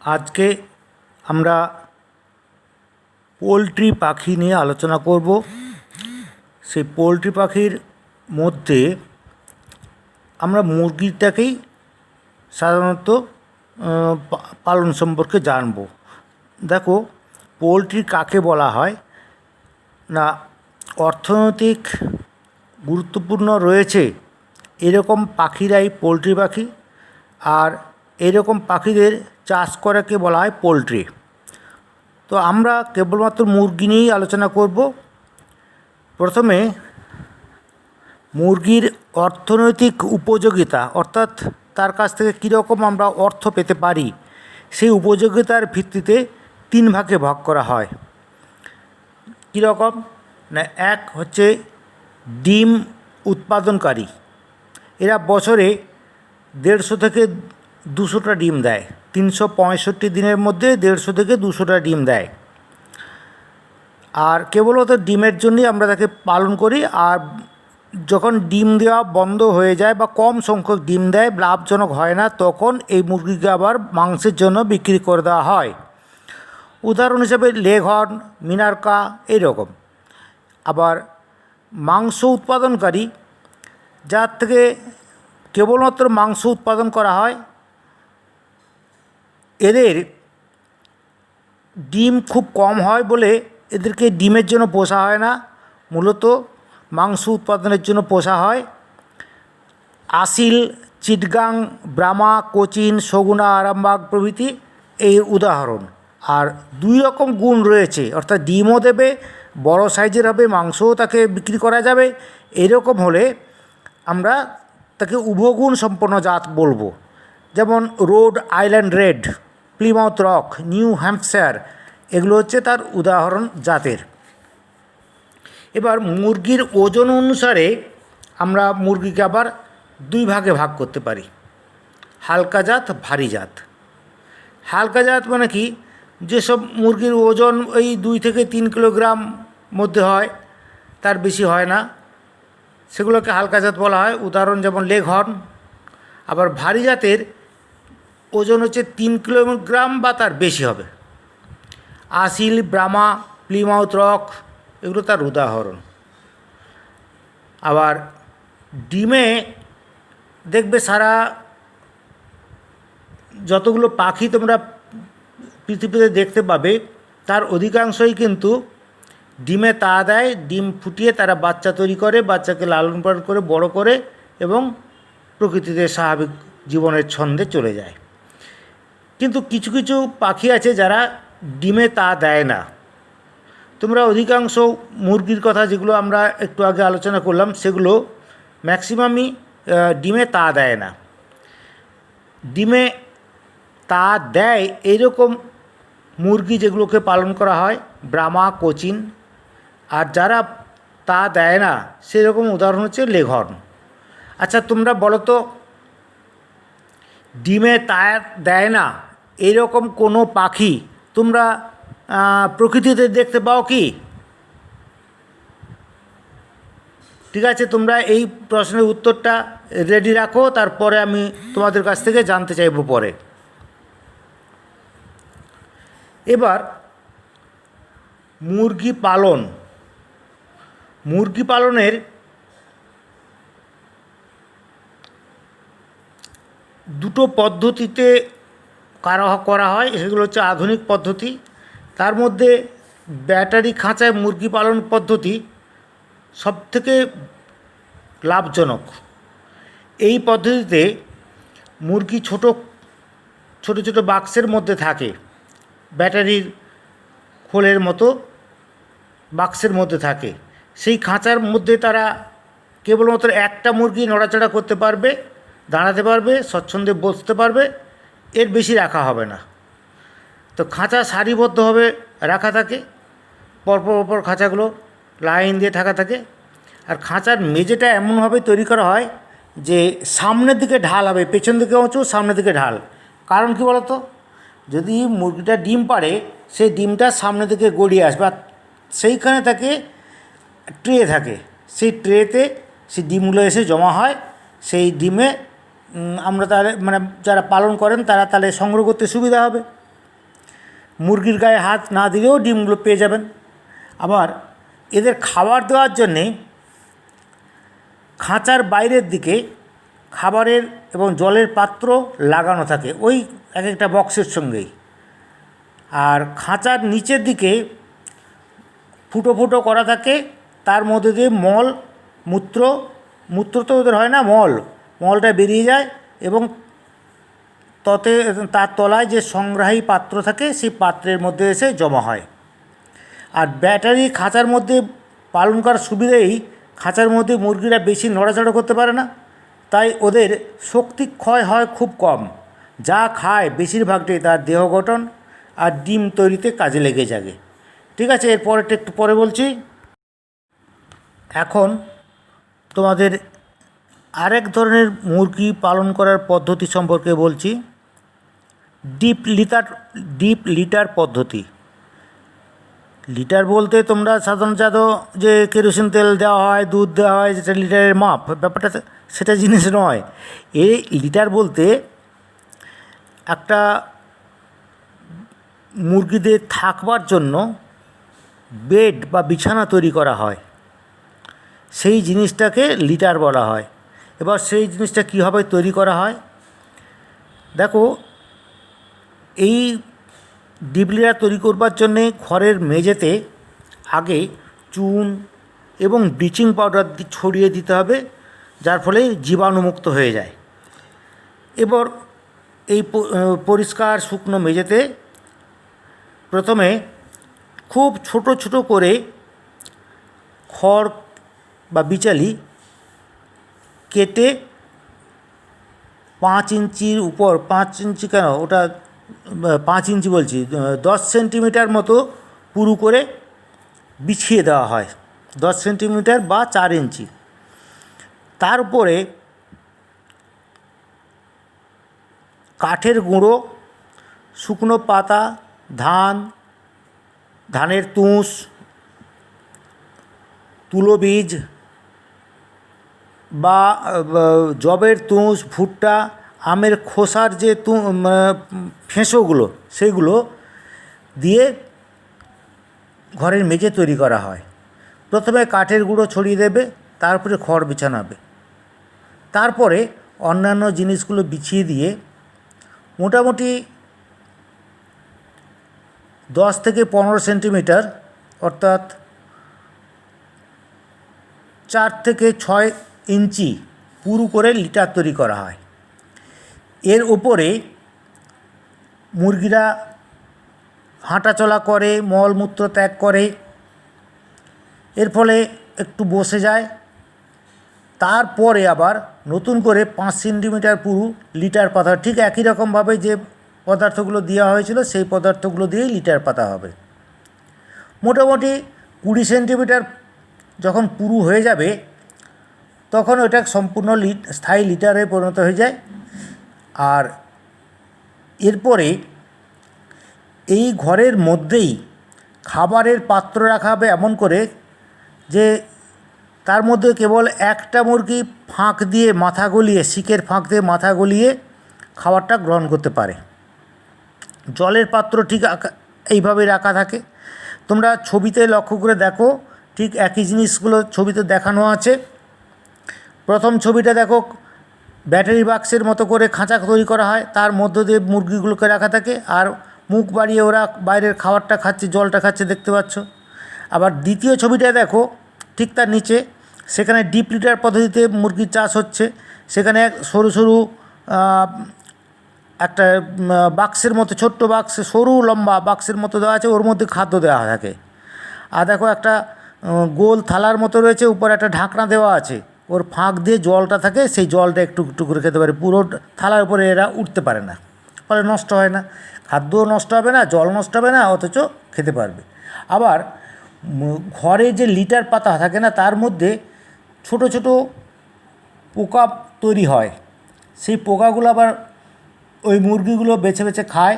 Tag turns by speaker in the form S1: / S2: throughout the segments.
S1: আজকে আমরা পোলট্রি পাখি নিয়ে আলোচনা করব। সেই পোলট্রি পাখির মধ্যে আমরা মুরগিটাকেই সাধারণত পালন সম্পর্কে জানব। দেখো, পোলট্রি কাকে বলা হয় না, অর্থনৈতিক গুরুত্বপূর্ণ রয়েছে এরকম পাখিরাই পোলট্রি পাখি, আর এরকম পাখিদের চাষ করাকে বলা হয় পোলট্রি। তো আমরা কেবলমাত্র মুরগি নিয়েই আলোচনা করব। প্রথমে মুরগির অর্থনৈতিক উপযোগিতা, অর্থাৎ তার কাছ থেকে কীরকম আমরা অর্থ পেতে পারি, সেই উপযোগিতার ভিত্তিতে তিন ভাগে ভাগ করা হয়। কীরকম না, এক হচ্ছে ডিম উৎপাদনকারী। এরা বছরে 150 থেকে 200টা ডিম দেয়। 365 দিনের মধ্যে 150 থেকে 200টা ডিম দেয়। আর কেবলমাত্র ডিমের জন্যই আমরা তাকে পালন করি। আর যখন ডিম দেওয়া বন্ধ হয়ে যায় বা কম সংখ্যক ডিম দেয়, লাভজনক হয় না, তখন এই মুরগিকে আবার মাংসের জন্য বিক্রি করে দেওয়া হয়। উদাহরণ হিসেবে লেঘর্ন, মিনার্কা এইরকম। আবার মাংস উৎপাদনকারী, যার থেকে কেবলমাত্র মাংস উৎপাদন করা হয়, এদের ডিম খুব কম হয় বলে এদেরকে ডিমের জন্য পোষা হয় না, মূলত মাংস উৎপাদনের জন্য পোষা হয়। আসিল, চিটগাং, ব্রাহ্মা, কোচিন, সগুনা, আরামবাগ প্রভৃতি এই উদাহরণ। আর দুই রকম গুণ রয়েছে, অর্থাৎ ডিমও দেবে, বড় সাইজের হবে, মাংসও তাকে বিক্রি করা যাবে। এরকম হলে আমরা তাকে উভগুণ সম্পন্ন জাত বলবো। যেমন Rhode Island Red, Plymouth Rock, New Hampshire, এগুলো হচ্ছে তার উদাহরণ জাতের। এবার মুরগির ওজন অনুসারে আমরা মুরগিকে আবার দুই ভাগে ভাগ করতে পারি, হালকা জাত, ভারী জাত। হালকা জাত মানে কি, যেসব মুরগির ওজন ওই 2 থেকে 3 কিলোগ্রাম মধ্যে হয়, তার বেশি হয় না, সেগুলোকে হালকা জাত বলা হয়। উদাহরণ যেমন লেঘর্ন। আবার ভারী জাতের ওজন হচ্ছে 3 কিলোগ্রাম বা তার বেশি হবে। আসিল, ব্রাহ্মা, প্লিমাউথ রক, এগুলো তার উদাহরণ। আবার ডিমে দেখবে সারা যতগুলো পাখি তোমরা পৃথিবীতে দেখতে পাবে, তার অধিকাংশই কিন্তু ডিমে তা দেয়। ডিম ফুটিয়ে তারা বাচ্চা তৈরি করে, বাচ্চাকে লালন পালন করে বড় করে এবং প্রকৃতিতে স্বাভাবিক জীবনের ছন্দে চলে যায়। কিন্তু কিছু কিছু পাখি আছে যারা ডিমে তা দেয় না। তোমরা অধিকাংশ মুরগির কথা যেগুলো আমরা একটু আগে আলোচনা করলাম, সেগুলো ম্যাক্সিমামই ডিমে তা দেয় না। ডিমে তা দেয় এইরকম মুরগি যেগুলোকে পালন করা হয়, ব্রাহ্মা, কোচিন। আর যারা তা দেয় না, সেরকম উদাহরণ হচ্ছে লেঘর্ন। আচ্ছা, তোমরা বলো তো, ডিমে তা দেয় না এইরকম কোনো পাখি তোমরা প্রকৃতিতে দেখতে পাও কি? ঠিক আছে, তোমরা এই প্রশ্নের উত্তরটা রেডি রাখো, তারপরে আমি তোমাদের কাছ থেকে জানতে চাইব পরে। এবার মুরগি পালন। মুরগি পালনের দুটো পদ্ধতিতে করা হয়, সেগুলো হচ্ছে আধুনিক পদ্ধতি। তার মধ্যে ব্যাটারি খাঁচায় মুরগি পালন পদ্ধতি সবথেকে লাভজনক। এই পদ্ধতিতে মুরগি ছোট ছোট বাক্সের মধ্যে থাকে, ব্যাটারির খোলের মতো বাক্সের মধ্যে থাকে। সেই খাঁচার মধ্যে তারা কেবলমাত্র একটা মুরগি নড়াচড়া করতে পারবে, দাঁড়াতে পারবে, স্বচ্ছন্দে বসতে পারবে, এর বেশি রাখা হবে না। তো খাঁচা সারিবদ্ধভাবে রাখা থাকে, পরপর খাঁচাগুলো লাইন দিয়ে থাকে। আর খাঁচার মেঝেটা এমনভাবে তৈরি করা হয় যে সামনের দিকে ঢাল হবে, পেছন দিকে উঁচু, সামনের দিকে ঢাল। কারণ কি বলতো, যদি মুরগিটা ডিম পাড়ে, সেই ডিমটা সামনের দিকে গড়িয়ে আসবে, আর সেইখানে তাকে ট্রে থাকে, সেই ট্রেতে সেই ডিমগুলো এসে জমা হয়। সেই ডিমে আমরা তাহলে যারা পালন করেন তারা তাহলে সংগ্রহ করতে সুবিধা হবে। মুরগির গায়ে হাত না দিলেও ডিমগুলো পেয়ে যাবেন। আবার এদের খাবার দেওয়ার জন্যে খাঁচার বাইরের দিকে খাবারের এবং জলের পাত্র লাগানো থাকে ওই এক একটা বক্সের সঙ্গেই। আর খাঁচার নিচের দিকে ফুটো ফুটো করা থাকে, তার মধ্যে দিয়ে মূত্র তো ওদের হয় না, মলটা বেরিয়ে যায় এবং তার তলায় যে সংগ্রাহী পাত্র থাকে সেই পাত্রের মধ্যে এসে জমা হয়। আর ব্যাটারি খাঁচার মধ্যে পালন করার সুবিধেই খাঁচার মধ্যে মুরগিরা বেশি নড়াচড়া করতে পারে না, তাই ওদের শক্তি ক্ষয় হয় খুব কম। যা খায় বেশিরভাগটাই তার দেহ গঠন আর ডিম তৈরিতে কাজে লেগে যাবে। ঠিক আছে, এরপরেরটা একটু পরে বলছি। এখন তোমাদের আরেক ধরনের মুরগি পালন করার পদ্ধতি সম্পর্কে বলছি, ডিপ লিটার পদ্ধতি। লিটার বলতে তোমরা সাধারণত যে কেরোসিন তেল দেওয়া হয়, দুধ দেওয়া হয়, যেটা লিটারের মাপ, ব্যাপারটা সেটা জিনিস নয়। এই লিটার বলতে একটা মুরগিদের থাকবার জন্য বেড বা বিছানা তৈরি করা হয়, সেই জিনিসটাকে লিটার বলা হয়। এবার সেই জিনিসটা কীভাবে তৈরি করা হয় দেখো। এই ডিপ লিটার তৈরি করবার জন্যে ঘরের মেঝেতে আগে চুন এবং ব্লিচিং পাউডার ছড়িয়ে দিতে হবে, যার ফলে জীবাণুমুক্ত হয়ে যায়। এবার এই পরিষ্কার শুকনো মেঝেতে প্রথমে খুব ছোট ছোট করে খড় বা বিচালি কেটে 5 ইঞ্চির উপর, 5 ইঞ্চি কেন, ওটা 5 ইঞ্চি বলছি, 10 সেন্টিমিটার মতো পুরু করে বিছিয়ে দেওয়া হয়, 10 সেন্টিমিটার বা 4 ইঞ্চি। তার উপরে কাঠের গুঁড়ো, শুকনো পাতা, ধানের তুষ, তুলো বীজ বা যবের তুষ, ভুট্টা, আমের খোসার যে ফেঁসোগুলো, সেইগুলো দিয়ে ঘরের মেঝে তৈরি করা হয়। প্রথমে কাঠের গুঁড়ো ছড়িয়ে দেবে, তারপরে খড় বিছানাবে, তারপরে অন্যান্য জিনিসগুলো বিছিয়ে দিয়ে মোটামুটি 10 থেকে 15 সেন্টিমিটার অর্থাৎ 4 থেকে 6 ইঞ্চি পুরু করে লিটার তৈরি করা হয়। এর উপরে মুরগিরা হাঁটাচলা করে, মলমূত্র ত্যাগ করে, এর ফলে একটু বসে যায়। তারপরে আবার নতুন করে 5 সেন্টিমিটার পুরু লিটার পাতা, ঠিক একই রকমভাবে যে পদার্থগুলো দেওয়া হয়েছিল সেই পদার্থগুলো দিয়েই লিটার পাতা হবে। মোটামুটি 20 সেন্টিমিটার যখন পুরু হয়ে যাবে তখন ওটা সম্পূর্ণ স্থায়ী লিটারে পরিণত হয়ে যায়। আর এরপরে এই ঘরের মধ্যেই খাবারের পাত্র রাখা হবে এমন করে যে তার মধ্যে কেবল একটা মুরগি ফাঁক দিয়ে মাথা গলিয়ে, শিকের ফাঁক দিয়ে মাথা গলিয়ে খাবারটা গ্রহণ করতে পারে। জলের পাত্র ঠিক এইভাবে রাখা থাকে। তোমরা ছবিতে লক্ষ্য করে দেখো, ঠিক একই জিনিসগুলো ছবিতে দেখানো আছে। প্রথম ছবিটা দেখো, ব্যাটারি বাক্সের মতো করে খাঁচা তৈরি করা হয়, তার মধ্য দিয়ে মুরগিগুলোকে রাখা থাকে, আর মুখ বাড়িয়ে ওরা বাইরের খাবারটা খাচ্ছে, জলটা খাচ্ছে, দেখতে পাচ্ছ। আবার দ্বিতীয় ছবিটা দেখো, ঠিক তার নিচে, সেখানে ডিপ লিটার পদ্ধতিতে মুরগির চাষ হচ্ছে। সেখানে সরু সরু একটা বাক্সের মতো, ছোট্ট বাক্স, সরু লম্বা বাক্সের মতো দেওয়া আছে, ওর মধ্যে খাদ্য দেওয়া থাকে। আর দেখো একটা গোল থালার মতো রয়েছে, উপরে একটা ঢাকনা দেওয়া আছে, ওর ফাঁক দিয়ে জলটা থাকে, সেই জলটা একটু একটু করে খেতে পারে। পুরো থালার উপরে এরা উঠতে পারে না, ফলে নষ্ট হয় না, খাদ্যও নষ্ট হবে না, জল নষ্ট হবে না, অথচ খেতে পারবে। আবার ঘরে যে লিটার পাতা থাকে না, তার মধ্যে ছোট ছোট পোকা তৈরি হয়। সেই পোকাগুলো আবার ওই মুরগিগুলো বেছে বেছে খায়।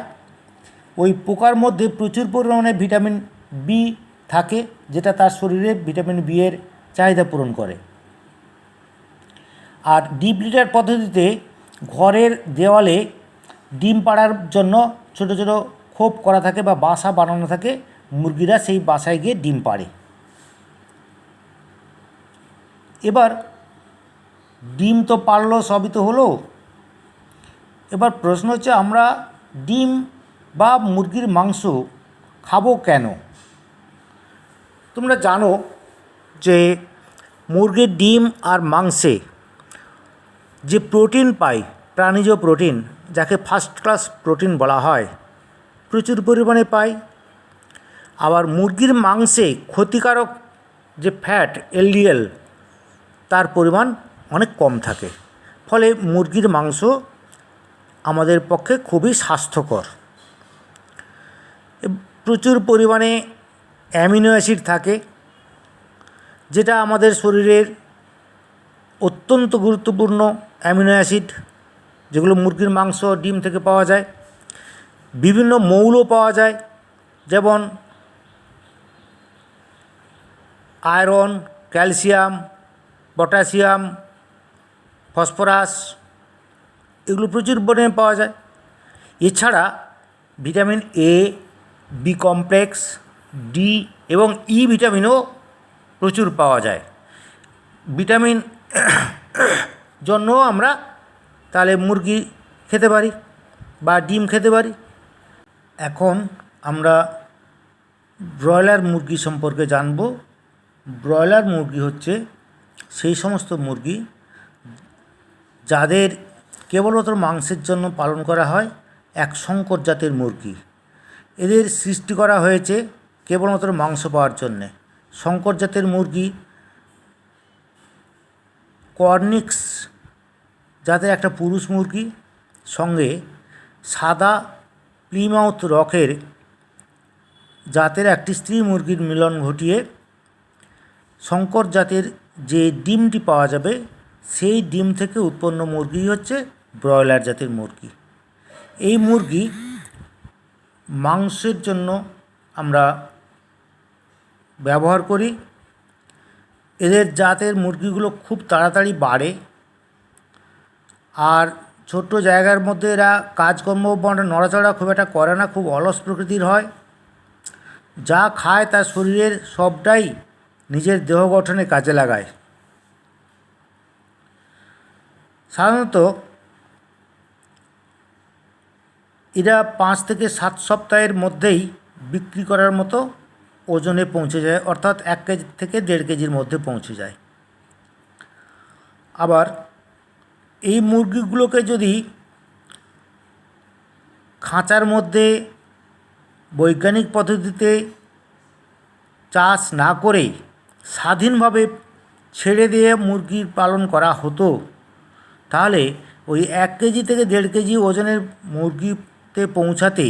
S1: ওই পোকার মধ্যে প্রচুর পরিমাণে ভিটামিন বি থাকে, যেটা তার শরীরে ভিটামিন বি এর চাহিদা পূরণ করে। আর ডিপ লিটার পদ্ধতিতে ঘরের দেওয়ালে ডিম পাড়ার জন্য ছোট ছোট খোপ করা থাকে বা বাসা বানানো থাকে, মুরগিরা সেই বাসায় গিয়ে ডিম পাড়ে। এবার ডিম তো পারলো, সবই তো হলো, এবার প্রশ্ন হচ্ছে আমরা ডিম বা মুরগির মাংস খাবো কেন? তোমরা জানো যে মুরগির ডিম আর মাংসে যে প্রোটিন পাই, প্রাণীজ প্রোটিন, যাকে ফার্স্ট ক্লাস প্রোটিন বলা হয়, প্রচুর পরিমাণে পাই। আবার মুরগির মাংসে ক্ষতিকারক যে ফ্যাট এলডিএল তার পরিমাণ অনেক কম থাকে, ফলে মুরগির মাংস আমাদের পক্ষে খুবই স্বাস্থ্যকর। প্রচুর পরিমাণে অ্যামিনো অ্যাসিড থাকে, যেটা আমাদের শরীরের অত্যন্ত গুরুত্বপূর্ণ অ্যামিনো অ্যাসিড, যেগুলো মুরগির মাংস ডিম থেকে পাওয়া যায়। বিভিন্ন মৌল পাওয়া যায়, যেমন আয়রন, ক্যালসিয়াম, পটাশিয়াম, ফসফরাস, এগুলো প্রচুর পরিমাণে পাওয়া যায়। এছাড়া vitamin A, B complex, D এবং ই ভিটামিনও প্রচুর পাওয়া যায়। ভিটামিন জন্যও আমরা তাহলে মুরগি খেতে পারি বা ডিম খেতে পারি। এখন আমরা ব্রয়লার মুরগি সম্পর্কে জানব। ব্রয়লার মুরগি হচ্ছে সেই সমস্ত মুরগি যাদের কেবলমাত্র মাংসের জন্য পালন করা হয়, এক সংকর জাতের মুরগি। এদের সৃষ্টি করা হয়েছে কেবলমাত্র মাংস পাওয়ার জন্যে। সংকর জাতের মুরগি কর্নিক্স জাতের একটা পুরুষ মুরগি সঙ্গে সাদা প্লিমাউথ রকের জাতের একটি স্ত্রী মুরগির মিলন ঘটিয়ে সংকর জাতের যে ডিমটি পাওয়া যাবে, সেই ডিম থেকে উৎপন্ন মুরগি হচ্ছে ব্রয়লার জাতের মুরগি। এই মুরগি মাংসের জন্য আমরা ব্যবহার করি। এদের জাতের মুরগিগুলো খুব তাড়াতাড়ি বাড়ে, আর ছোট্ট জায়গার মধ্যে এরা কাজকর্ম নড়াচড়া খুব একটা করে না, খুব অলস প্রকৃতির হয়। যা খায় তার শরীরের সবটাই নিজের দেহ গঠনে কাজে লাগায়। সাধারণত এরা 5 থেকে 7 সপ্তাহের মধ্যেই বিক্রি করার মতো ওজনে পৌঁছে যায়, অর্থাৎ 1 কেজি থেকে 1.5 কেজির মধ্যে পৌঁছে যায়। আবার এই মুরগিগুলোকে যদি খাঁচার মধ্যে বৈজ্ঞানিক পদ্ধতিতে চাষ না করে স্বাধীনভাবে ছেড়ে দিয়ে মুরগির পালন করা হতো, তাহলে ওই 1 কেজি থেকে 1.5 কেজি ওজনের মুরগিতে পৌঁছাতে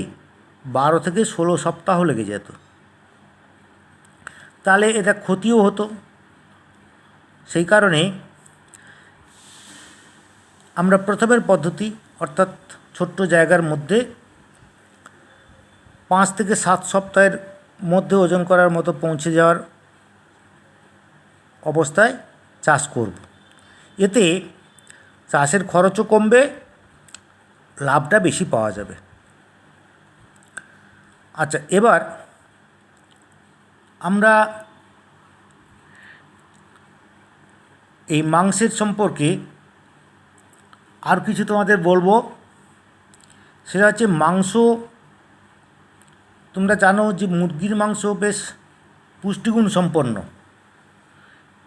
S1: 12 থেকে 16 সপ্তাহ লেগে যেত। তাহলে এটা ক্ষতিও হতো। সেই কারণে আমরা প্রথমের পদ্ধতি, অর্থাৎ ছোট্ট জায়গার মধ্যে 5 থেকে 7 সপ্তাহের মধ্যে ওজন করার মতো পৌঁছে যাওয়ার অবস্থায় চাষ করব। এতে চাষের খরচও কমবে, লাভটা বেশি পাওয়া যাবে। আচ্ছা, এবার আমরা এই মাংসের সম্পর্কে আর কিছু তোমাদের বলবো। সেটা হচ্ছে মাংস। তোমরা জানো যে মুরগির মাংস বেশ পুষ্টিগুণ সম্পন্ন।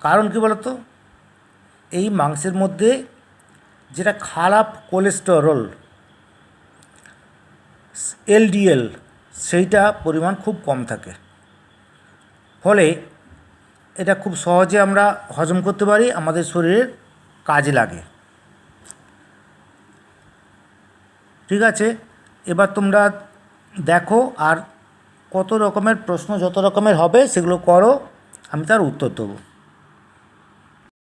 S1: কারণ কী বলো তো, এই মাংসের মধ্যে যেটা খারাপ কোলেস্টেরল এলডিএল, সেইটা পরিমাণ খুব কম থাকে, ফলে এটা খুব সহজে আমরা হজম করতে পারি, আমাদের শরীরের কাজে লাগে। ঠিক আছে, এবার তোমরা দেখো আর কত রকমের প্রশ্ন যত রকমের হবে সেগুলো করো, আমি তার উত্তর দেবো।